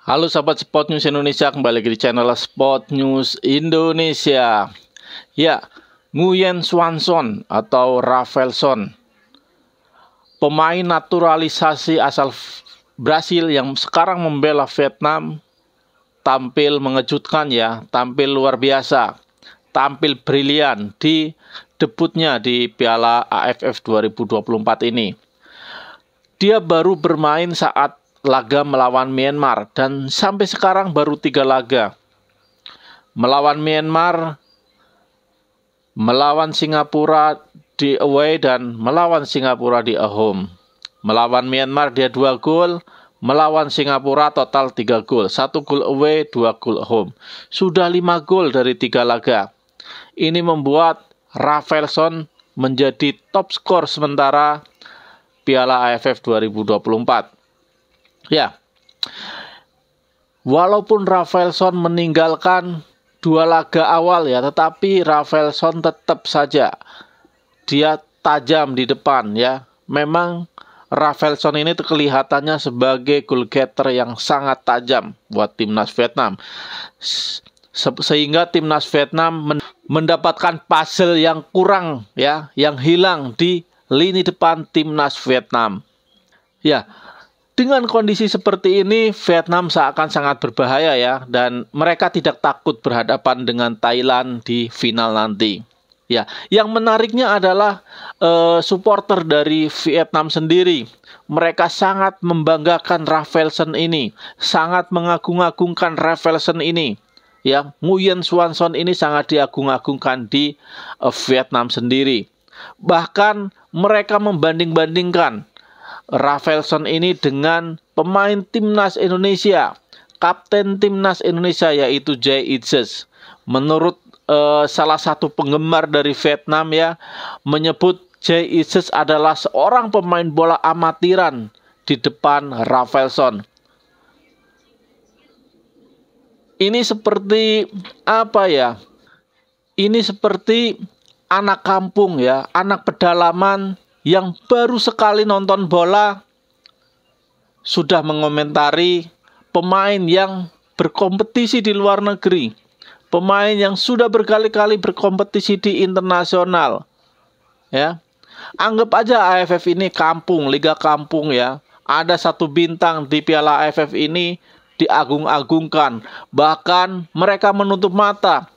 Halo sahabat Sport News Indonesia, kembali lagi di channel Sport News Indonesia. Ya, Nguyen Xuan Son atau Rafaelson, pemain naturalisasi asal Brasil yang sekarang membela Vietnam, tampil mengejutkan ya, tampil luar biasa, tampil brilian di debutnya di Piala AFF 2024 ini. Dia baru bermain saat laga melawan Myanmar dan sampai sekarang baru 3 laga. Melawan Myanmar, melawan Singapura di away dan melawan Singapura di home. Melawan Myanmar dia 2 gol, melawan Singapura total 3 gol. 1 gol away, 2 gol home. Sudah 5 gol dari 3 laga. Ini membuat Rafaelson menjadi top skor sementara Piala AFF 2024. Ya, walaupun Rafaelson meninggalkan 2 laga awal ya, tetapi Rafaelson tetap saja dia tajam di depan ya. Memang Rafaelson ini kelihatannya sebagai goal getter yang sangat tajam buat timnas Vietnam. Sehingga timnas Vietnam mendapatkan puzzle yang kurang ya, yang hilang di lini depan timnas Vietnam. Ya, dengan kondisi seperti ini, Vietnam seakan sangat berbahaya ya, dan mereka tidak takut berhadapan dengan Thailand di final nanti. Ya, yang menariknya adalah supporter dari Vietnam sendiri. Mereka sangat membanggakan Rafaelson ini, sangat mengagung-agungkan Rafaelson ini. Ya, Nguyen Xuan Son ini sangat diagung-agungkan di Vietnam sendiri. Bahkan mereka membanding-bandingkan Rafaelson ini dengan pemain timnas Indonesia, kapten timnas Indonesia yaitu Jay Itzes. Menurut salah satu penggemar dari Vietnam ya, menyebut Jay Itzes adalah seorang pemain bola amatiran di depan Rafaelson. Ini seperti apa ya? Ini seperti anak kampung ya, anak pedalaman yang baru sekali nonton bola sudah mengomentari pemain yang berkompetisi di luar negeri, pemain yang sudah berkali-kali berkompetisi di internasional. Ya, anggap aja AFF ini kampung, liga kampung ya. Ada 1 bintang di Piala AFF ini diagung-agungkan, bahkan mereka menutup mata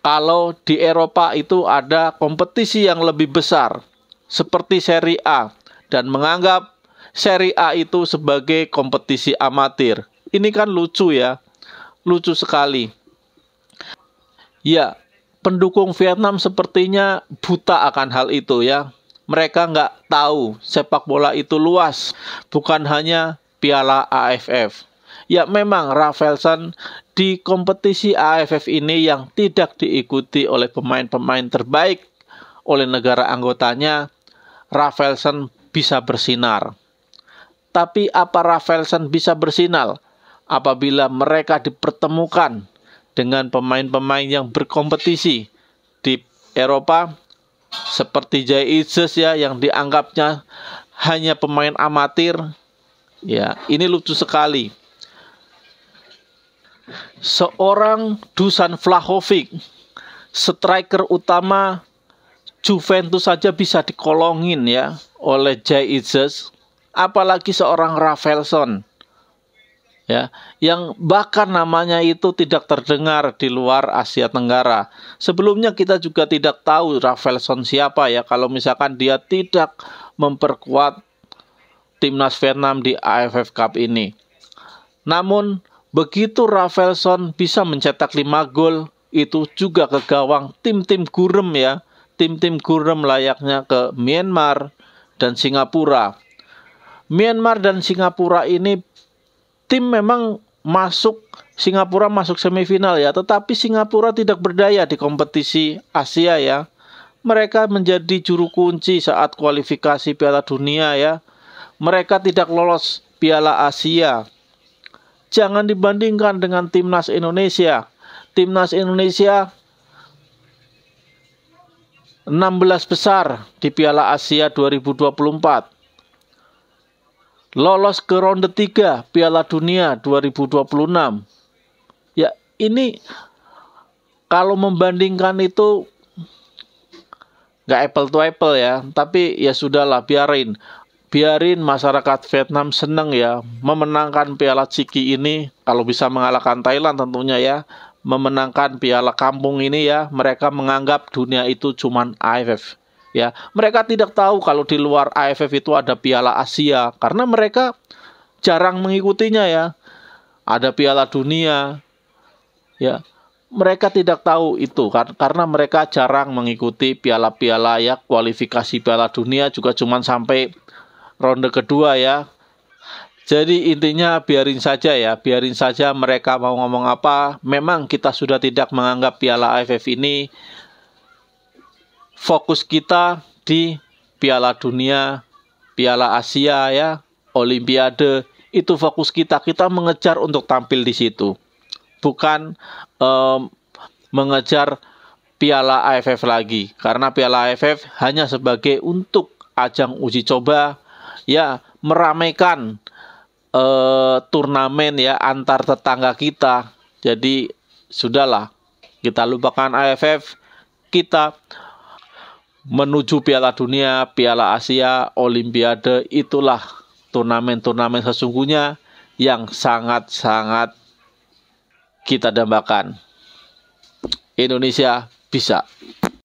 kalau di Eropa itu ada kompetisi yang lebih besar seperti Serie A dan menganggap Serie A itu sebagai kompetisi amatir. Ini kan lucu ya, lucu sekali. Ya, pendukung Vietnam sepertinya buta akan hal itu ya. Mereka nggak tahu sepak bola itu luas, bukan hanya Piala AFF. Ya memang Rafaelson di kompetisi AFF ini yang tidak diikuti oleh pemain-pemain terbaik oleh negara anggotanya, Rafaelson bisa bersinar. Tapi apa Rafaelson bisa bersinar apabila mereka dipertemukan dengan pemain-pemain yang berkompetisi di Eropa seperti Jay Itzes ya, yang dianggapnya hanya pemain amatir. Ya, ini lucu sekali. Seorang Dusan Vlahovic, striker utama Juventus saja bisa dikolongin ya oleh Jay Itzes, apalagi seorang Rafaelson ya, yang bahkan namanya itu tidak terdengar di luar Asia Tenggara. Sebelumnya kita juga tidak tahu Rafaelson siapa ya, kalau misalkan dia tidak memperkuat timnas Vietnam di AFF Cup ini. Namun begitu Rafaelson bisa mencetak 5 gol, itu juga ke gawang tim-tim gurem ya, tim-tim gurem layaknya ke Myanmar dan Singapura. Myanmar dan Singapura ini tim memang Singapura masuk semifinal ya, tetapi Singapura tidak berdaya di kompetisi Asia ya. Mereka menjadi juru kunci saat kualifikasi Piala Dunia ya. Mereka tidak lolos Piala Asia. Jangan dibandingkan dengan timnas Indonesia. Timnas Indonesia 16 besar di Piala Asia 2024. lolos ke ronde 3 Piala Dunia 2026. Ya, ini kalau membandingkan itu nggak apple to apple ya, tapi ya sudahlah, biarin masyarakat Vietnam seneng ya memenangkan Piala Ciki ini. Kalau bisa mengalahkan Thailand tentunya ya, memenangkan Piala Kampung ini ya, mereka menganggap dunia itu cuman AFF ya. Mereka tidak tahu kalau di luar AFF itu ada Piala Asia, karena mereka jarang mengikutinya ya. Ada Piala Dunia ya, mereka tidak tahu itu karena mereka jarang mengikuti piala-piala ya, kualifikasi Piala Dunia juga cuman sampai ronde kedua ya. Jadi intinya biarin saja ya, biarin saja mereka mau ngomong apa. Memang kita sudah tidak menganggap Piala AFF ini. Fokus kita di Piala Dunia, Piala Asia ya, Olimpiade, itu fokus kita. Kita mengejar untuk tampil di situ, bukan mengejar Piala AFF lagi. Karena Piala AFF hanya sebagai untuk ajang uji coba ya, meramaikan turnamen ya antar tetangga kita. Jadi sudahlah, kita lupakan AFF, kita menuju Piala Dunia, Piala Asia, Olimpiade. Itulah turnamen-turnamen sesungguhnya yang sangat-sangat kita dambakan. Indonesia bisa.